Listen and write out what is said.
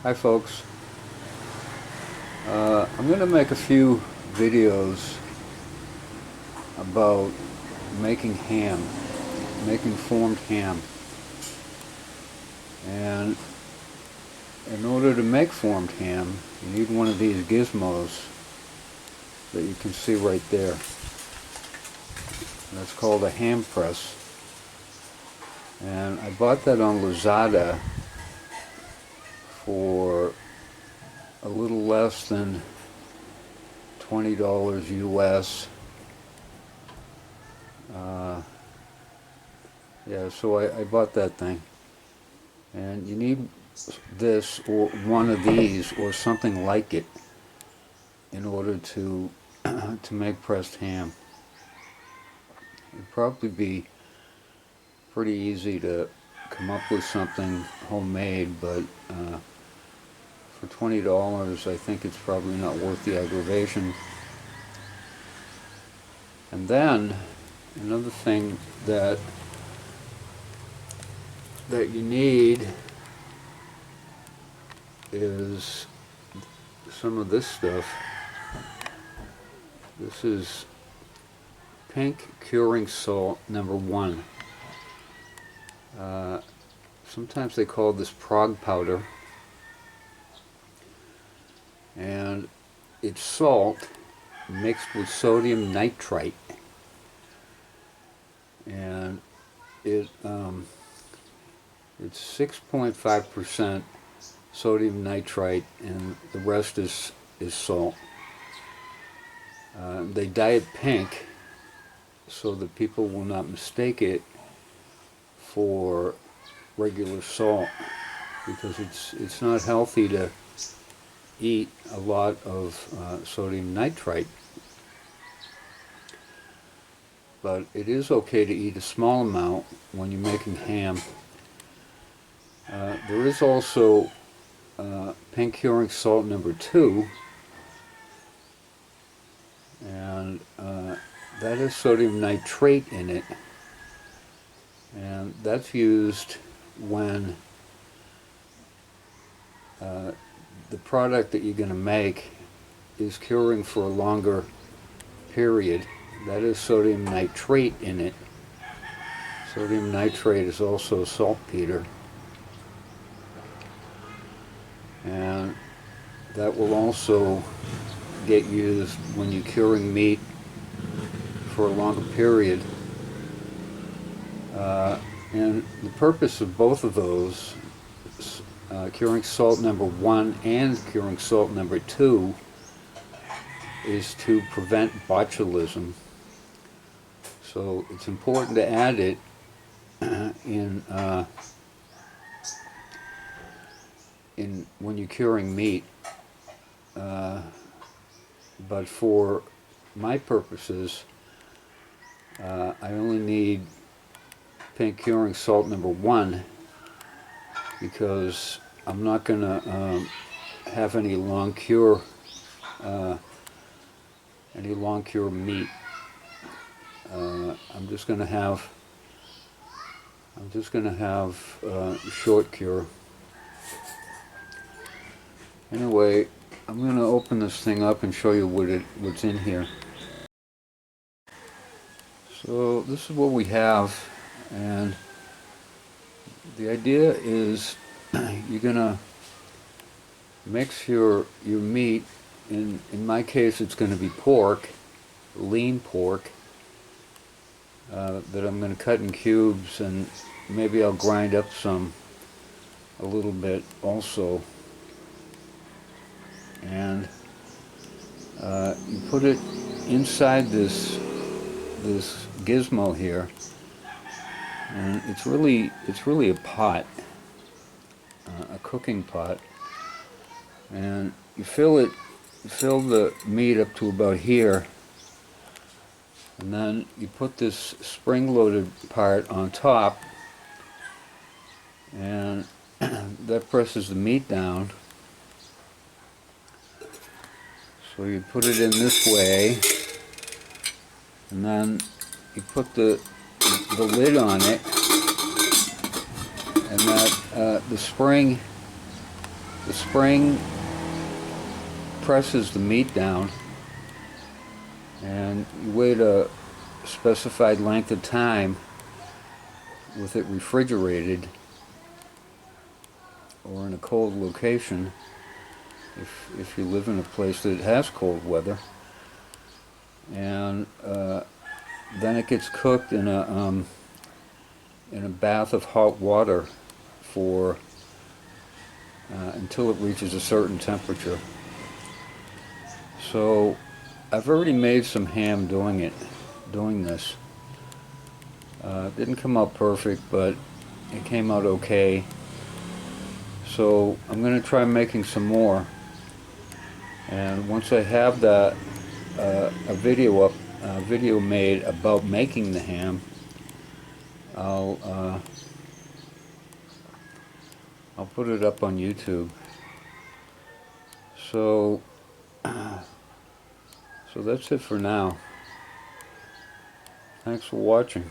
Hi folks. I'm going to make a few videos about making ham, making formed ham. And in order to make formed ham, you need one of these gizmos that you can see right there. That's called a ham press. And I bought that on Lazada for a little less than $20 US. Yeah, so I bought that thing. And you need this or one of these or something like it in order to to make pressed ham. It'd probably be pretty easy to come up with something homemade, but for $20 I think it's probably not worth the aggravation. And then another thing that you need is some of this stuff. This is pink curing salt #1. Sometimes they call this Prague powder, and it's salt mixed with sodium nitrite, and it's 6.5% sodium nitrite, and the rest is salt. They dye it pink so that people will not mistake it for regular salt, because it's not healthy to eat a lot of sodium nitrite. But it is okay to eat a small amount when you're making ham. There is also pink curing salt #2, and that has sodium nitrate in it, and that's used when the product that you're going to make is curing for a longer period. That is sodium nitrate in it. Sodium nitrate is also saltpeter, and that will also get used when you're curing meat for a longer period. And the purpose of both of those, curing salt #1 and curing salt #2, is to prevent botulism. So it's important to add it in when you're curing meat. But for my purposes, I only need pink curing salt #1, because I'm not going to have any long cure meat. I'm just going to have short cure. Anyway, I'm going to open this thing up and show you what's in here. So this is what we have, and the idea is you're going to mix your meat. In my case, it's going to be pork, lean pork, that I'm going to cut in cubes, and maybe I'll grind up a little bit also. And you put it inside this gizmo here, and it's really a pot, a cooking pot, and you fill the meat up to about here, and then you put this spring-loaded part on top, and that presses the meat down. So you put it in this way, and then you put the lid on it, and that the spring The spring presses the meat down, and you wait a specified length of time with it refrigerated or in a cold location, if you live in a place that has cold weather. And then it gets cooked in a bath of hot water for until it reaches a certain temperature. So I've already made some ham doing this. Didn't come out perfect, but it came out okay. So I'm going to try making some more. And once I have that a video made about making the ham, I'll put it up on YouTube. So that's it for now. Thanks for watching.